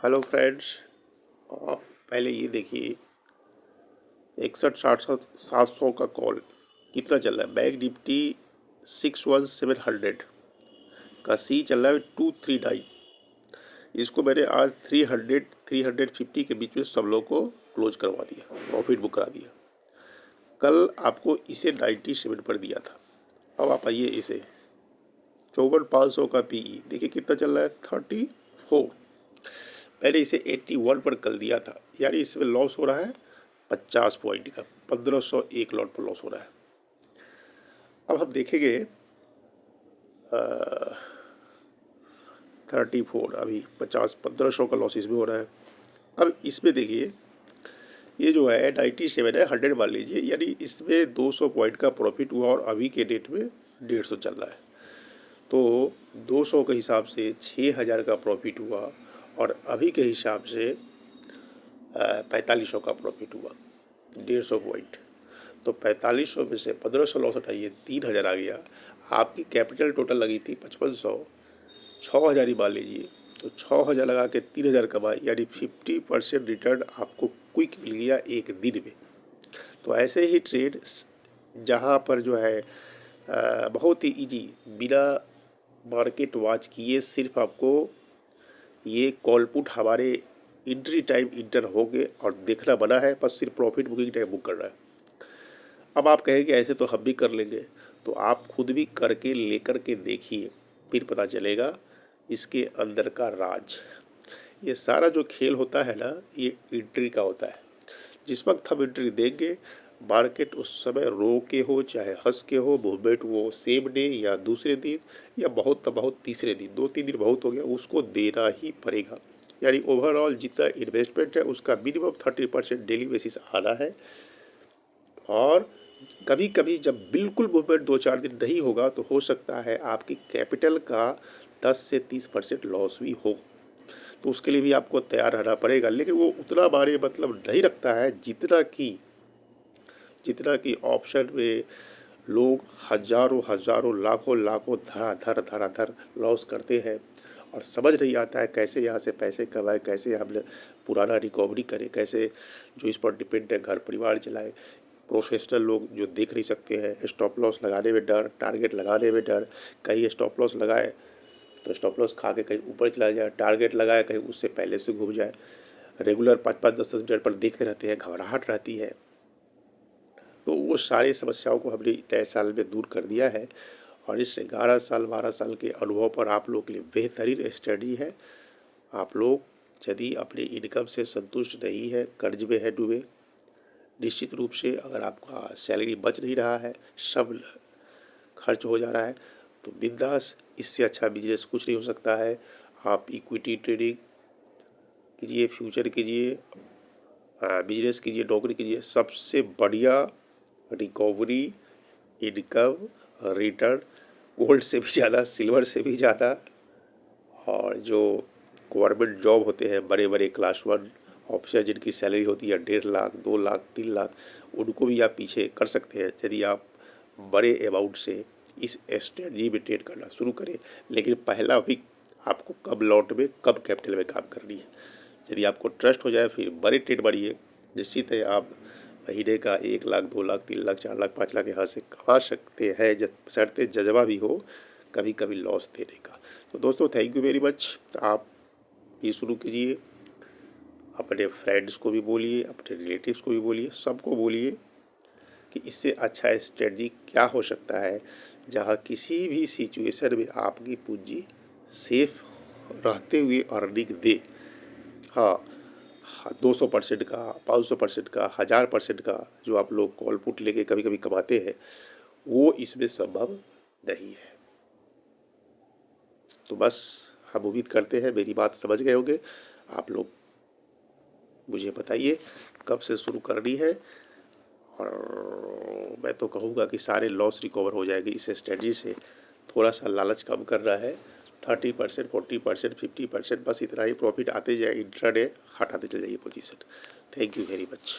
Hello friends. आप पहले ये देखिए 61 60 700 का कॉल कितना चल रहा है। बैंक निफ्टी 61700 का सी चल रहा है 239। इसको मैंने आज 300 350 के बीच में सब लोग को क्लोज करवा दिया, प्रॉफिट बुक करा दिया। कल आपको इसे 97 पर दिया था। अब आप आइए इसे 54,500 का पीई देखिए कितना चल रहा है 34। मैंने इसे 81 पर कल दिया था, यानी इसमें लॉस हो रहा है 50 पॉइंट का। 1501 लॉट पर लॉस हो रहा है। अब हम देखेंगे 34, अभी 1500 का लॉस इसमें हो रहा है। अब इसमें देखिए ये जो है 97 है, 100 मान लीजिए, यानी इसमें 200 पॉइंट का प्रॉफिट हुआ और अभी के डेट में 150 चल रहा है। तो 200 के हिसाब से 6000 का प्रॉफिट हुआ और अभी के हिसाब से 4500 का प्रॉफिट हुआ, 150 पॉइंट। तो 4500 में से 1500 लॉस हटाइए, 3000 आ गया। आपकी कैपिटल टोटल लगी थी 5500, 6000 ही मान लीजिए। तो 6000 लगा के 3000 कमाए, यानी 50% रिटर्न आपको क्विक मिल गया एक दिन में। तो ऐसे ही ट्रेड जहाँ पर जो है बहुत ही इजी, बिना मार्केट वॉच किए सिर्फ आपको ये कॉल पुट हमारे एंट्री टाइम इंटर हो गए और देखना बना है, बस सिर्फ प्रॉफिट बुकिंग टाइम बुक करना है। अब आप कहेंगे ऐसे तो हम भी कर लेंगे, तो आप खुद भी करके लेकर के देखिए, फिर पता चलेगा इसके अंदर का राज। ये सारा जो खेल होता है ना, ये एंट्री का होता है। जिस वक्त हम एंट्री देंगे, मार्केट उस समय रो के हो चाहे हंस के हो, मूवमेंट वो सेम डे या दूसरे दिन या बहुत बहुत तीसरे दिन, 2-3 दिन बहुत हो गया, उसको देना ही पड़ेगा। यानी ओवरऑल जितना इन्वेस्टमेंट है उसका मिनिमम 30% डेली बेसिस आना है। और कभी कभी जब बिल्कुल मूवमेंट 2-4 दिन नहीं होगा तो हो सकता है आपकी कैपिटल का 10 से 30% लॉस भी हो। तो उसके लिए भी आपको तैयार रहना पड़ेगा, लेकिन वो उतना बारे मतलब नहीं रखता है जितना कि ऑप्शन में लोग हजारों हजारों लाखों लाखों धराधर लॉस करते हैं और समझ नहीं आता है कैसे यहाँ से पैसे कमाए, कैसे हमने पुराना रिकवरी करें, कैसे जो इस पर डिपेंड है घर परिवार चलाए। प्रोफेशनल लोग जो देख नहीं सकते हैं, स्टॉप लॉस लगाने में डर, टारगेट लगाने में डर, कहीं स्टॉप लॉस लगाए तो स्टॉप लॉस खा के कहीं ऊपर चला जाए, टारगेट लगाए कहीं उससे पहले से घूम जाए। रेगुलर 5-5 10-10 मिनट पर देखते रहते हैं, घबराहट रहती है। तो वो सारी समस्याओं को हमने नए साल में दूर कर दिया है और इस 11 साल 12 साल के अनुभव पर आप लोग के लिए बेहतरीन स्टडी है। आप लोग यदि अपने इनकम से संतुष्ट नहीं है, कर्ज में है डूबे, निश्चित रूप से अगर आपका सैलरी बच नहीं रहा है, सब खर्च हो जा रहा है, तो बिंदास, इससे अच्छा बिजनेस कुछ नहीं हो सकता है। आप इक्विटी ट्रेडिंग कीजिए, फ्यूचर कीजिए, बिजनेस कीजिए, नौकरी कीजिए, सबसे बढ़िया रिकवरी, इनकम, रिटर्न गोल्ड से भी ज़्यादा, सिल्वर से भी ज़्यादा। और जो गवर्नमेंट जॉब होते हैं, बड़े बड़े क्लास 1 ऑफिसर जिनकी सैलरी होती है 1.5 लाख 2 लाख 3 लाख, उनको भी आप पीछे कर सकते हैं यदि आप बड़े अमाउंट से इस स्ट्रेटजी में ट्रेड करना शुरू करें। लेकिन पहला वीक आपको कब लॉट में, कब कैपिटल में काम करनी है। यदि आपको ट्रस्ट हो जाए फिर बड़े ट्रेड बढ़िए, निश्चित है आप महीने का 1 लाख 2 लाख 3 लाख 4 लाख 5 लाख यहाँ से कमा सकते हैं, शर्ते जज्बा भी हो कभी कभी लॉस देने का। तो दोस्तों थैंक यू वेरी मच। आप ये शुरू कीजिए, अपने फ्रेंड्स को भी बोलिए, अपने रिलेटिव्स को भी बोलिए, सबको बोलिए कि इससे अच्छा स्ट्रेटजी क्या हो सकता है जहाँ किसी भी सिचुएशन में आपकी पूंजी सेफ रहते हुए अर्निंग दे। हाँ, 200% का, 500% का, 1000% का जो आप लोग कॉल पुट लेके कभी कभी कमाते हैं, वो इसमें संभव नहीं है। तो बस हम उम्मीद करते हैं मेरी बात समझ गए होंगे। आप लोग मुझे बताइए कब से शुरू करनी है, और मैं तो कहूँगा कि सारे लॉस रिकवर हो जाएंगे इस स्ट्रेटजी से। थोड़ा सा लालच कम करना है, 30%, 40%, 50%, बस इतना ही प्रॉफिट आते जाए, इंट्राडे हटाते चले जाइए position. Thank you very much.